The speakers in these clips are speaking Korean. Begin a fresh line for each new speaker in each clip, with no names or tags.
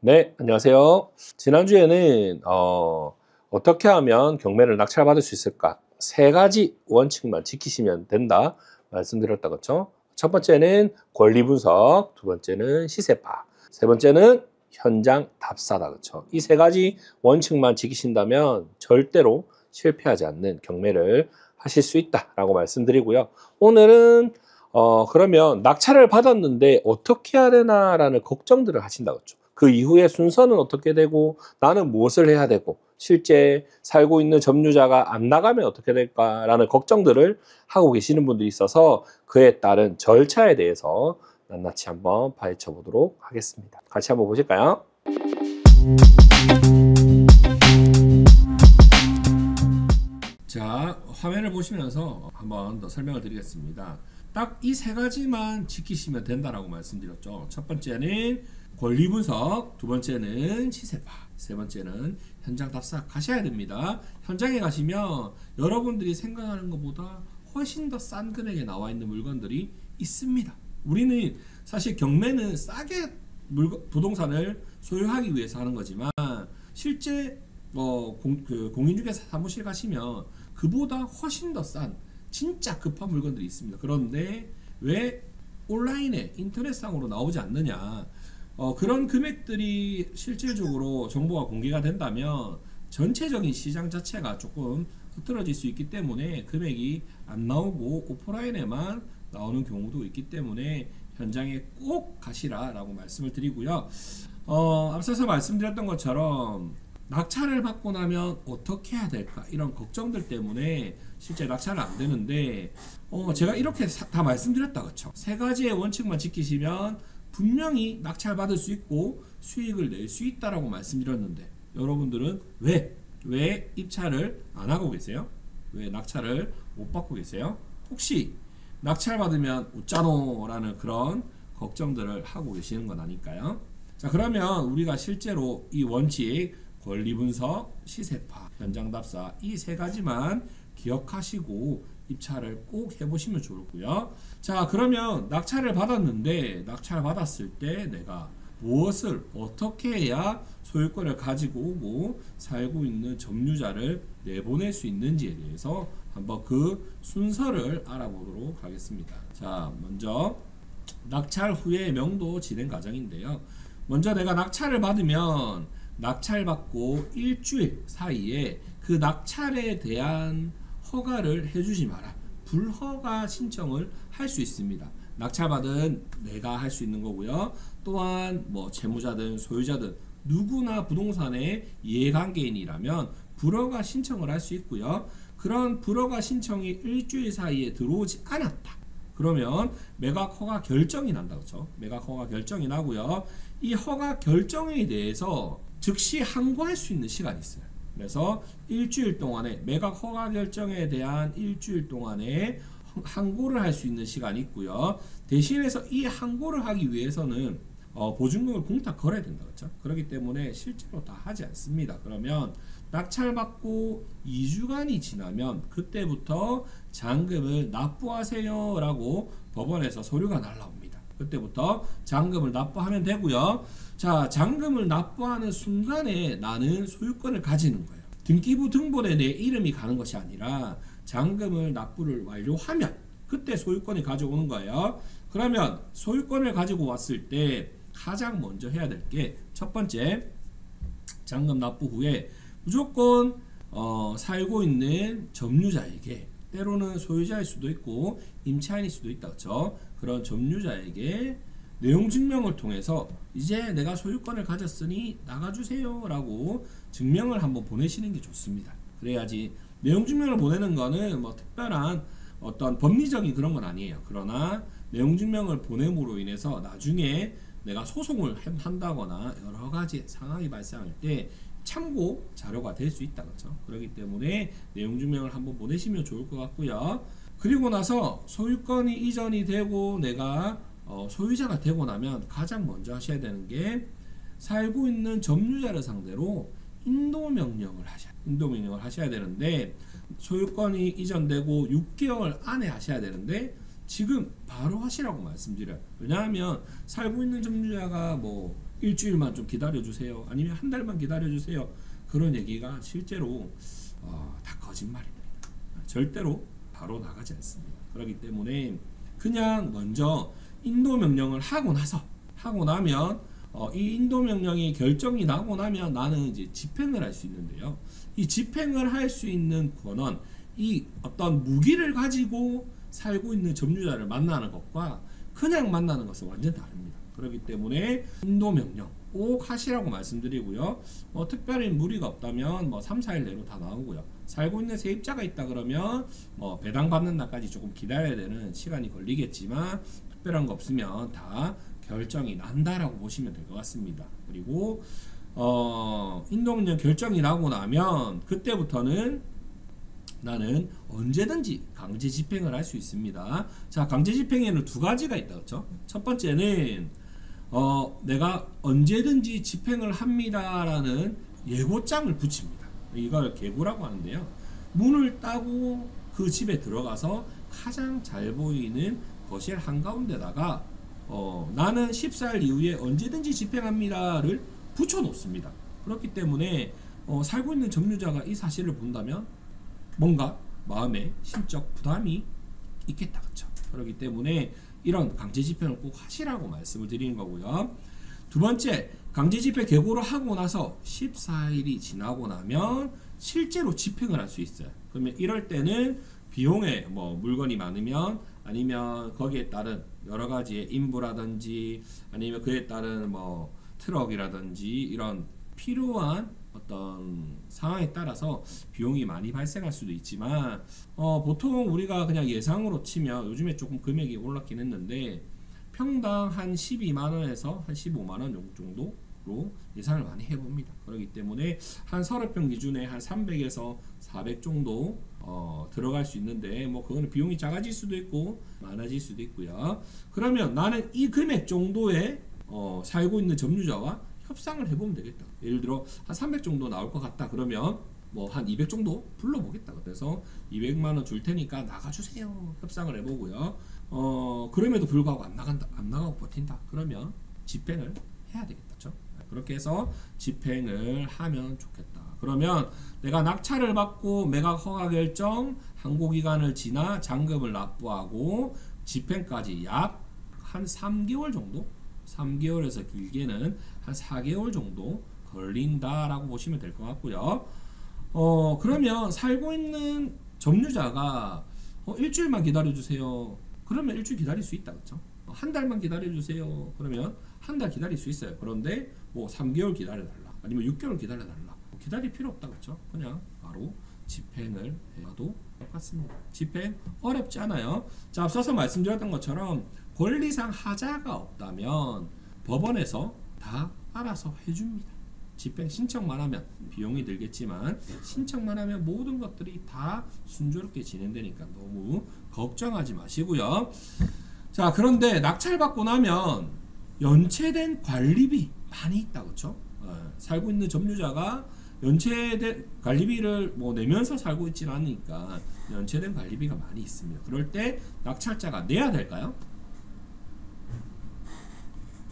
네, 안녕하세요. 지난주에는 어떻게 하면 경매를 낙찰받을 수 있을까? 세 가지 원칙만 지키시면 된다 말씀드렸다 그렇죠? 첫 번째는 권리 분석, 두 번째는 시세 파, 세 번째는 현장 답사다 그렇죠? 이 세 가지 원칙만 지키신다면 절대로 실패하지 않는 경매를 하실 수 있다라고 말씀드리고요. 오늘은 그러면 낙찰을 받았는데 어떻게 해야 되나라는 걱정들을 하신다 그렇죠? 그 이후에 순서는 어떻게 되고 나는 무엇을 해야 되고 실제 살고 있는 점유자가 안 나가면 어떻게 될까라는 걱정들을 하고 계시는 분들이 있어서 그에 따른 절차에 대해서 낱낱이 한번 파헤쳐 보도록 하겠습니다. 같이 한번 보실까요? 자, 화면을 보시면서 한번 더 설명을 드리겠습니다. 딱 이 세 가지만 지키시면 된다라고 말씀드렸죠. 첫 번째는 권리 분석, 두 번째는 시세파, 세 번째는 현장 답사 가셔야 됩니다. 현장에 가시면 여러분들이 생각하는 것보다 훨씬 더 싼 금액에 나와 있는 물건들이 있습니다. 우리는 사실 경매는 싸게 부동산을 소유하기 위해서 하는 거지만 실제 공인중개사 사무실 가시면 그보다 훨씬 더 싼 진짜 급한 물건들이 있습니다. 그런데 왜 온라인에 인터넷상으로 나오지 않느냐? 그런 금액들이 실질적으로 정보가 공개가 된다면 전체적인 시장 자체가 조금 흐트러질 수 있기 때문에 금액이 안 나오고 오프라인에만 나오는 경우도 있기 때문에 현장에 꼭 가시라라고 말씀을 드리고요. 앞서서 말씀드렸던 것처럼 낙찰을 받고 나면 어떻게 해야 될까 이런 걱정들 때문에 실제 낙찰은 안 되는데 제가 이렇게 다 말씀드렸다 그렇죠? 세 가지의 원칙만 지키시면 분명히 낙찰 받을 수 있고 수익을 낼 수 있다라고 말씀드렸는데 여러분들은 왜 입찰을 안 하고 계세요? 왜 낙찰을 못 받고 계세요? 혹시 낙찰 받으면 웃자노 라는 그런 걱정들을 하고 계시는 건 아닐까요? 자, 그러면 우리가 실제로 이 원칙 권리 분석, 시세파, 현장 답사 이 세 가지만 기억하시고 입찰을 꼭 해보시면 좋고요. 자, 그러면 낙찰을 받았는데 낙찰 받았을 때 내가 무엇을 어떻게 해야 소유권을 가지고 오고 살고 있는 점유자를 내보낼 수 있는지에 대해서 한번 그 순서를 알아보도록 하겠습니다. 자, 먼저 낙찰 후의 명도 진행 과정인데요. 먼저 내가 낙찰을 받으면 낙찰받고 일주일 사이에 그 낙찰에 대한 허가를 해주지 마라. 불허가 신청을 할 수 있습니다. 낙찰받은 내가 할 수 있는 거고요. 또한 뭐 채무자든 소유자든 누구나 부동산의 이해관계인이라면 불허가 신청을 할 수 있고요. 그런 불허가 신청이 일주일 사이에 들어오지 않았다. 그러면 매각 허가 결정이 난다. 그렇죠? 매각 허가 결정이 나고요. 이 허가 결정에 대해서 즉시 항고할 수 있는 시간이 있어요. 그래서 일주일 동안에 매각 허가 결정에 대한 일주일 동안에 항고를 할 수 있는 시간이 있고요. 대신해서 이 항고를 하기 위해서는 보증금을 공탁 걸어야 된다. 그렇죠? 그렇기 때문에 실제로 다 하지 않습니다. 그러면 낙찰받고 2주간이 지나면 그때부터 잔금을 납부하세요 라고 법원에서 서류가 날라옵니다. 그때부터 잔금을 납부하면 되고요. 자, 잔금을 납부하는 순간에 나는 소유권을 가지는 거예요. 등기부 등본에 내 이름이 가는 것이 아니라 잔금을 납부를 완료하면 그때 소유권이 가져오는 거예요. 그러면 소유권을 가지고 왔을 때 가장 먼저 해야 될 게 첫 번째, 잔금 납부 후에 무조건 살고 있는 점유자에게, 때로는 소유자일 수도 있고 임차인일 수도 있다 그렇죠? 그런 점유자에게 내용 증명을 통해서 이제 내가 소유권을 가졌으니 나가주세요 라고 증명을 한번 보내시는 게 좋습니다. 그래야지 내용 증명을 보내는 거는 뭐 특별한 어떤 법리적인 그런 건 아니에요. 그러나 내용 증명을 보냄으로 인해서 나중에 내가 소송을 한다거나 여러 가지 상황이 발생할 때 참고 자료가 될 수 있다 그렇죠? 그렇기 때문에 내용 증명을 한번 보내시면 좋을 것 같고요. 그리고 나서 소유권이 이전이 되고 내가 소유자가 되고 나면 가장 먼저 하셔야 되는 게 살고 있는 점유자를 상대로 인도명령을 하셔야 되는데 소유권이 이전되고 6개월 안에 하셔야 되는데 지금 바로 하시라고 말씀드려요. 왜냐하면 살고 있는 점유자가 뭐 일주일만 좀 기다려주세요. 아니면 한 달만 기다려주세요. 그런 얘기가 실제로 다 거짓말입니다. 절대로 바로 나가지 않습니다. 그렇기 때문에 그냥 먼저 인도 명령을 하고 나면 이 인도 명령이 결정이 나고 나면 나는 이제 집행을 할 수 있는데요. 이 집행을 할 수 있는 권한, 이 어떤 무기를 가지고 살고 있는 점유자를 만나는 것과 그냥 만나는 것은 완전 다릅니다. 그렇기 때문에 인도 명령 꼭 하시라고 말씀드리고요. 특별히 무리가 없다면 3, 4일 내로 다 나오고요. 살고 있는 세입자가 있다 그러면 배당 받는 날까지 조금 기다려야 되는 시간이 걸리겠지만 특별한 거 없으면 다 결정이 난다라고 보시면 될 것 같습니다. 그리고 인도 명령 결정이 나고 나면 그때부터는 나는 언제든지 강제 집행을 할 수 있습니다. 자, 강제 집행에는 두 가지가 있다, 그렇죠? 첫 번째는 내가 언제든지 집행을 합니다라는 예고장을 붙입니다. 이걸 계고라고 하는데요. 문을 따고 그 집에 들어가서 가장 잘 보이는 거실 한가운데다가 나는 14일 이후에 언제든지 집행합니다를 붙여놓습니다. 그렇기 때문에 살고 있는 점유자가 이 사실을 본다면 뭔가 마음에 심적 부담이 있겠다, 그렇죠? 그렇기 때문에 이런 강제 집행을 꼭 하시라고 말씀을 드리는 거고요. 두 번째, 강제 집행 계고를 하고 나서 14일이 지나고 나면 실제로 집행을 할 수 있어요. 그러면 이럴 때는 비용에 물건이 많으면 아니면 거기에 따른 여러 가지의 인부라든지 아니면 그에 따른 트럭이라든지 이런 필요한 어떤 상황에 따라서 비용이 많이 발생할 수도 있지만 보통 우리가 그냥 예상으로 치면 요즘에 조금 금액이 올랐긴 했는데 평당 한 12만원에서 한 15만원 정도로 예상을 많이 해봅니다. 그렇기 때문에 한 30평 기준에 한 300에서 400 정도 들어갈 수 있는데 그거는 비용이 작아질 수도 있고 많아질 수도 있고요. 그러면 나는 이 금액 정도에 살고 있는 점유자와 협상을 해보면 되겠다. 예를 들어 한 300 정도 나올 것 같다 그러면 한 200 정도 불러보겠다. 그래서 200만원 줄 테니까 나가주세요. 협상을 해보고요. 그럼에도 불구하고 안 나가고 버틴다. 그러면 집행을 해야 되겠죠. 그렇게 해서 집행을 하면 좋겠다. 그러면 내가 낙찰을 받고 매각 허가 결정, 항고기간을 지나 잔금을 납부하고 집행까지 약 한 3개월 정도? 3개월에서 길게는 한 4개월 정도 걸린다라고 보시면 될 것 같고요. 그러면 살고 있는 점유자가 일주일만 기다려주세요. 그러면 일주일 기다릴 수 있다, 그렇죠? 한 달만 기다려주세요. 그러면 한 달 기다릴 수 있어요. 그런데 3개월 기다려달라, 아니면 6개월 기다려달라. 기다릴 필요 없다, 그렇죠? 그냥 바로 집행을 해도 똑같습니다. 집행 어렵지 않아요. 자, 앞서서 말씀드렸던 것처럼 권리상 하자가 없다면 법원에서 다 알아서 해줍니다. 집행 신청만 하면 비용이 들겠지만 신청만 하면 모든 것들이 다 순조롭게 진행되니까 너무 걱정하지 마시고요. 자, 그런데 낙찰받고 나면 연체된 관리비 많이 있다, 그렇죠? 살고 있는 점유자가 연체된 관리비를 내면서 살고 있지는 않으니까 연체된 관리비가 많이 있습니다. 그럴 때 낙찰자가 내야 될까요?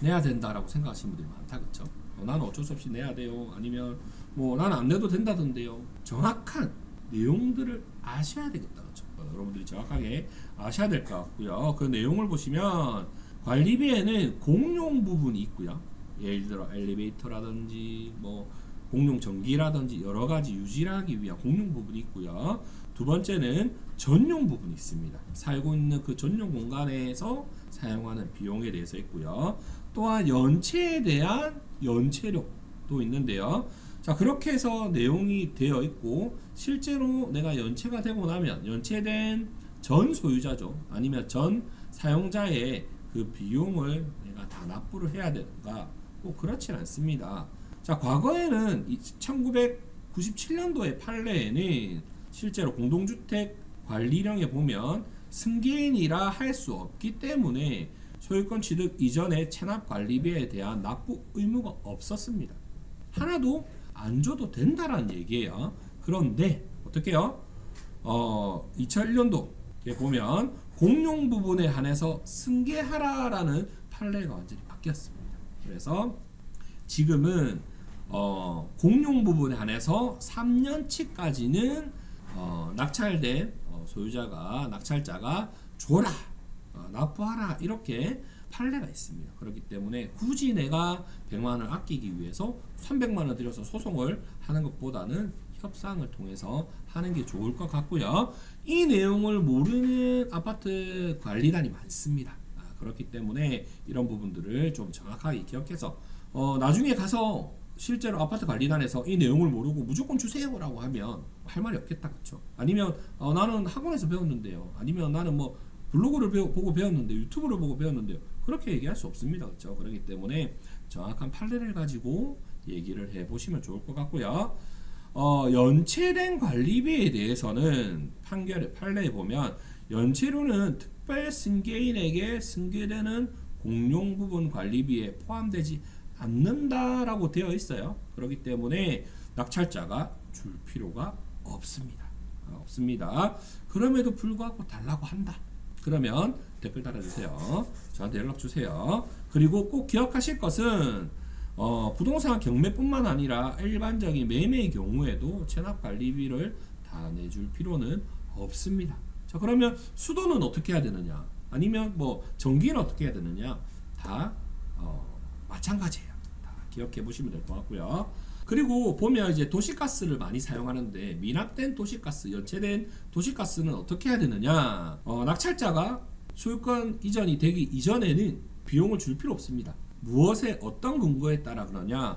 내야 된다라고 생각하시는 분들이 많다, 그렇죠? 나는 어쩔 수 없이 내야 돼요. 아니면 나는 안 내도 된다던데요. 정확한 내용들을 아셔야 되겠다, 그렇죠? 여러분들이 정확하게 아셔야 될 것 같고요. 그 내용을 보시면 관리비에는 공용 부분이 있고요. 예를 들어 엘리베이터라든지 공용 전기라든지 여러 가지 유지를 하기 위한 공용 부분이 있고요. 두 번째는 전용 부분이 있습니다. 살고 있는 그 전용 공간에서 사용하는 비용에 대해서 있고요. 또한 연체에 대한 연체료도 있는데요. 자, 그렇게 해서 내용이 되어 있고 실제로 내가 연체가 되고 나면 연체된 전 소유자죠. 아니면 전 사용자의 그 비용을 내가 다 납부를 해야 되는가? 꼭 그렇진 않습니다. 자, 과거에는 1997년도의 판례에는 실제로 공동주택 관리령에 보면 승계인이라 할 수 없기 때문에 소유권 취득 이전에 체납 관리비에 대한 납부 의무가 없었습니다. 하나도 안 줘도 된다라는 얘기예요. 그런데 어떻게 해요? 2001년도에 보면 공용 부분에 한해서 승계하라라는 판례가 완전히 바뀌었습니다. 그래서 지금은 공용 부분에 한해서 3년치까지는 낙찰된 소유자가 낙찰자가 줘라, 납부하라 이렇게 판례가 있습니다. 그렇기 때문에 굳이 내가 100만원을 아끼기 위해서 300만원 들여서 소송을 하는 것보다는 협상을 통해서 하는 게 좋을 것 같고요. 이 내용을 모르는 아파트 관리단이 많습니다. 그렇기 때문에 이런 부분들을 좀 정확하게 기억해서 나중에 가서 실제로 아파트 관리단에서 이 내용을 모르고 무조건 주세요라고 하면 할 말이 없겠다, 그렇죠? 아니면 나는 학원에서 배웠는데요. 아니면 나는 뭐 블로그를 보고 배웠는데, 유튜브를 보고 배웠는데요. 그렇게 얘기할 수 없습니다, 그렇죠? 그렇기 때문에 정확한 판례를 가지고 얘기를 해보시면 좋을 것 같고요. 연체된 관리비에 대해서는 판례에 보면 연체료는 특별 승계인에게 승계되는 공용 부분 관리비에 포함되지 않는다라고 되어 있어요. 그렇기 때문에 낙찰자가 줄 필요가 없습니다. 그럼에도 불구하고 달라고 한다. 그러면 댓글 달아주세요. 저한테 연락 주세요. 그리고 꼭 기억하실 것은 부동산 경매뿐만 아니라 일반적인 매매의 경우에도 체납관리비를 다 내줄 필요는 없습니다. 자, 그러면 수도는 어떻게 해야 되느냐, 아니면 뭐 전기는 어떻게 해야 되느냐, 다 마찬가지예요. 다 기억해 보시면 될 것 같고요. 그리고 보면 이제 도시가스를 많이 사용하는데, 미납된 도시가스, 연체된 도시가스는 어떻게 해야 되느냐, 낙찰자가 소유권 이전이 되기 이전에는 비용을 줄 필요 없습니다. 무엇에 어떤 근거에 따라 그러냐,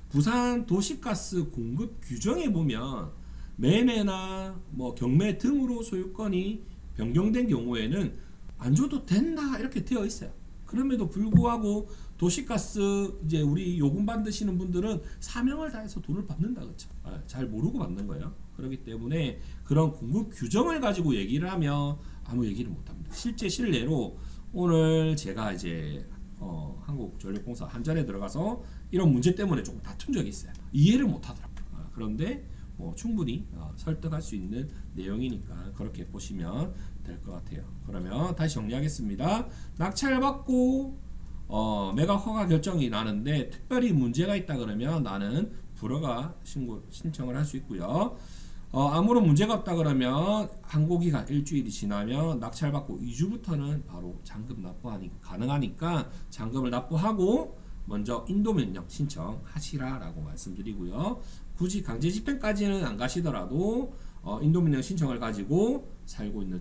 부산 도시가스 공급 규정에 보면 매매나 뭐 경매 등으로 소유권이 변경된 경우에는 안 줘도 된다 이렇게 되어 있어요. 그럼에도 불구하고 도시가스 이제 우리 요금 받으시는 분들은 사명을 다해서 돈을 받는다, 그렇죠? 잘 모르고 받는 거예요. 그렇기 때문에 그런 공급 규정을 가지고 얘기를 하면 아무 얘기를 못 합니다. 실례로 오늘 제가 이제 한국전력공사 한전에 들어가서 이런 문제 때문에 조금 다툰 적이 있어요. 이해를 못 하더라고요. 그런데 뭐 충분히 설득할 수 있는 내용이니까 그렇게 보시면 될 것 같아요. 그러면 다시 정리하겠습니다. 낙찰받고 매각 허가 결정이 나는데 특별히 문제가 있다 그러면 나는 불허가 신청을 할 수 있고요. 아무런 문제가 없다 그러면 항고기간 일주일이 지나면 낙찰받고 2주부터는 바로 잔금 가능하니까 잔금을 납부하고 먼저 인도명령 신청하시라라고 말씀드리고요. 굳이 강제집행까지는 안 가시더라도 인도명령 신청을 가지고 살고 있는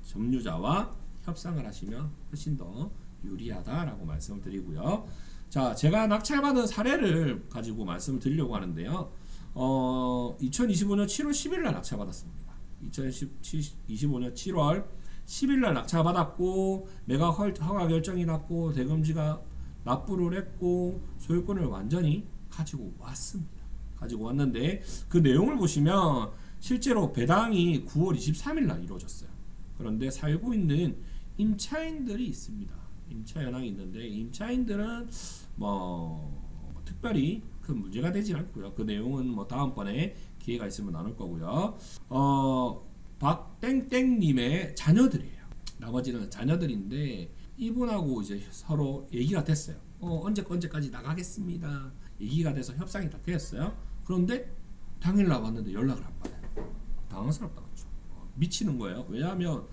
점유자와 협상을 하시면 훨씬 더 유리하다라고 말씀을 드리고요. 자, 제가 낙찰받은 사례를 가지고 말씀을 드리려고 하는데요. 2025년 7월 10일 날 낙찰받았습니다. 2025년 7월 10일 날 낙찰받았고 매각 허가 결정이 났고 대금지가 납부를 했고 소유권을 완전히 가지고 왔습니다. 가지고 왔는데 그 내용을 보시면 실제로 배당이 9월 23일 날 이루어졌어요. 그런데 살고 있는 임차인들이 있습니다. 임차 현황이 있는데 임차인들은 뭐 특별히 큰 문제가 되진 않고요. 그 내용은 뭐 다음번에 기회가 있으면 나눌 거고요. 박땡땡님의 자녀들이에요. 나머지는 자녀들인데 이분하고 이제 서로 얘기가 됐어요. 언제까지 나가겠습니다. 얘기가 돼서 협상이 다 되었어요. 그런데 당일날 왔는데 연락을 안 받아요. 당황스럽다, 그렇죠? 미치는 거예요. 왜냐하면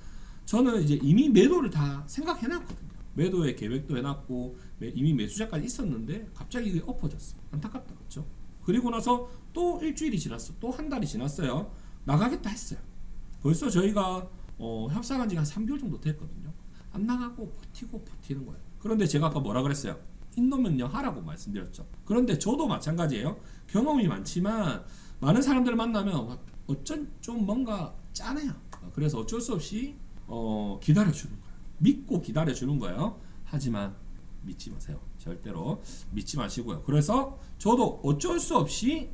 저는 이제 이미 매도를 다 생각해놨거든요. 매도의 계획도 해놨고 이미 매수자까지 있었는데 갑자기 이게 엎어졌어. 안타깝다, 그렇죠? 그리고 나서 또 일주일이 지났어. 또 한 달이 지났어요. 나가겠다 했어요. 벌써 저희가 협상한 지가 한 3개월 정도 됐거든요. 안 나가고 버티는 거예요. 그런데 제가 아까 뭐라 그랬어요? 인도명령 하라고 말씀드렸죠. 그런데 저도 마찬가지예요. 경험이 많지만 많은 사람들을 만나면 좀 뭔가 짠해요. 그래서 어쩔 수 없이 기다려주는 거예요. 믿고 기다려주는 거예요. 하지만 믿지 마세요. 절대로 믿지 마시고요. 그래서 저도 어쩔 수 없이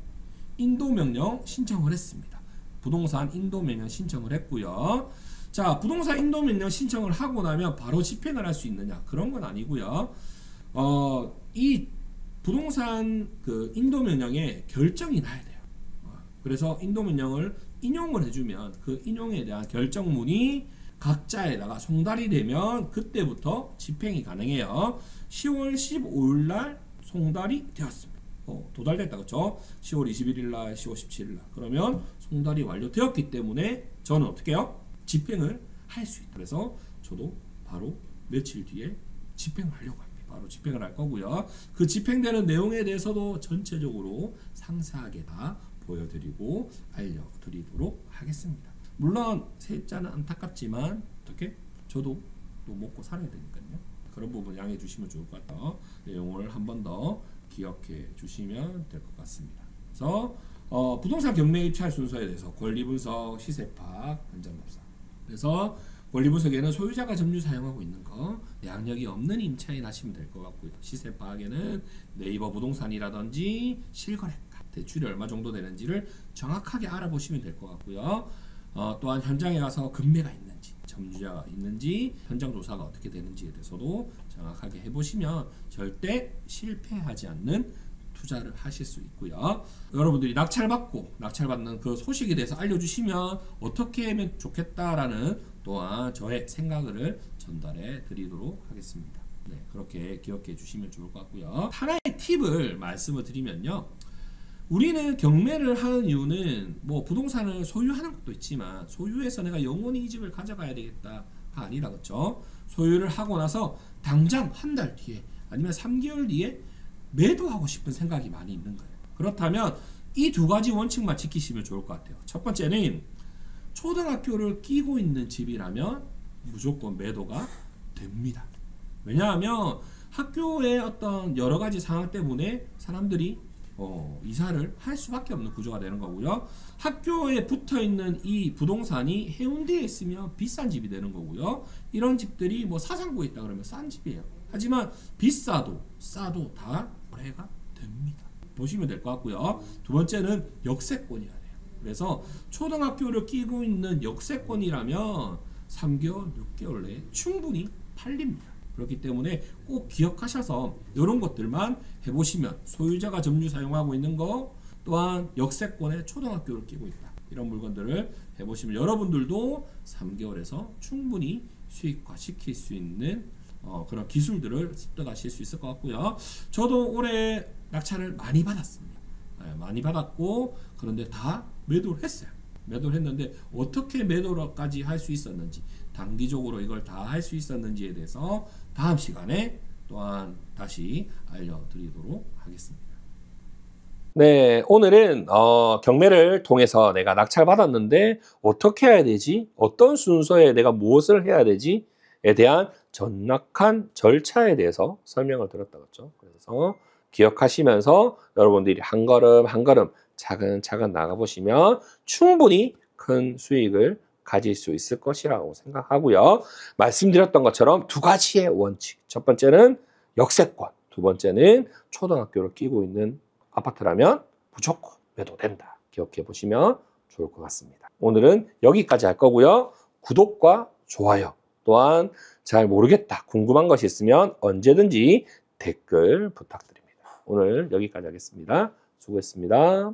인도명령 신청을 했습니다. 부동산 인도명령 신청을 했고요. 자, 부동산 인도명령 신청을 하고 나면 바로 집행을 할 수 있느냐? 그런 건 아니고요. 이 부동산 그 인도명령에 결정이 나야 돼요. 그래서 인도명령을 인용을 해주면 그 인용에 대한 결정문이 각자에다가 송달이 되면 그때부터 집행이 가능해요. 10월 15일 날 송달이 되었습니다. 도달됐다 그렇죠? 10월 21일 날, 10월 17일 날. 그러면 송달이 완료되었기 때문에 저는 어떻게 해요? 집행을 할 수 있다. 그래서 저도 바로 며칠 뒤에 집행을 하려고 합니다. 바로 집행을 할 거고요. 그 집행되는 내용에 대해서도 전체적으로 상세하게 다 보여드리고 알려드리도록 하겠습니다. 물론 세입자는 안타깝지만 어떻게? 저도 또 먹고 살아야 되니까요. 그런 부분 양해해 주시면 좋을 것 같아요. 내용을 한 번 더 기억해 주시면 될 것 같습니다. 그래서 부동산 경매 입찰 순서에 대해서 권리 분석, 시세 파악, 현장 답사. 그래서 권리 분석에는 소유자가 점유 사용하고 있는 거, 양력이 없는 임차인 하시면 될 것 같고요. 시세 파악에는 네이버 부동산이라든지 실거래가, 대출이 얼마 정도 되는지를 정확하게 알아보시면 될 것 같고요. 또한 현장에 가서 금매가 있는지, 점유자가 있는지, 현장 조사가 어떻게 되는지에 대해서도 정확하게 해보시면 절대 실패하지 않는 투자를 하실 수 있고요. 여러분들이 낙찰받는 그 소식에 대해서 알려주시면 어떻게 하면 좋겠다라는 또한 저의 생각을 전달해 드리도록 하겠습니다. 네, 그렇게 기억해 주시면 좋을 것 같고요. 하나의 팁을 말씀을 드리면요. 우리는 경매를 하는 이유는 뭐 부동산을 소유하는 것도 있지만 소유해서 내가 영원히 이 집을 가져가야 되겠다가 아니라 그렇죠. 소유를 하고 나서 당장 한 달 뒤에 아니면 3개월 뒤에 매도하고 싶은 생각이 많이 있는 거예요. 그렇다면 이 두 가지 원칙만 지키시면 좋을 것 같아요. 첫 번째는 초등학교를 끼고 있는 집이라면 무조건 매도가 됩니다. 왜냐하면 학교의 어떤 여러 가지 상황 때문에 사람들이 이사를 할 수밖에 없는 구조가 되는 거고요. 학교에 붙어 있는 이 부동산이 해운대에 있으면 비싼 집이 되는 거고요. 이런 집들이 뭐 사상구에 있다 그러면 싼 집이에요. 하지만 비싸도 싸도 다 거래가 됩니다. 보시면 될 것 같고요. 두 번째는 역세권이어야 돼요. 그래서 초등학교를 끼고 있는 역세권이라면 3개월, 6개월 내에 충분히 팔립니다. 그렇기 때문에 꼭 기억하셔서 이런 것들만 해보시면 소유자가 점유 사용하고 있는 거 또한 역세권에 초등학교를 끼고 있다. 이런 물건들을 해보시면 여러분들도 3개월에서 충분히 수익화 시킬 수 있는 그런 기술들을 습득하실 수 있을 것 같고요. 저도 올해 낙찰을 많이 받았습니다. 많이 받았고 그런데 다 매도를 했어요. 매도를 했는데 어떻게 매도까지 할 수 있었는지 단기적으로 이걸 다 할 수 있었는지에 대해서 다음 시간에 또한 다시 알려드리도록 하겠습니다. 네, 오늘은 경매를 통해서 내가 낙찰 받았는데 어떻게 해야 되지? 어떤 순서에 내가 무엇을 해야 되지? 에 대한 정확한 절차에 대해서 설명을 드렸다고. 그래서 기억하시면서 여러분들이 한 걸음 한 걸음 차근차근 나가보시면 충분히 큰 수익을 가질 수 있을 것이라고 생각하고요. 말씀드렸던 것처럼 두 가지의 원칙. 첫 번째는 역세권, 두 번째는 초등학교를 끼고 있는 아파트라면 무조건 매도된다. 기억해 보시면 좋을 것 같습니다. 오늘은 여기까지 할 거고요. 구독과 좋아요, 또한 잘 모르겠다, 궁금한 것이 있으면 언제든지 댓글 부탁드립니다. 오늘 여기까지 하겠습니다. 수고했습니다.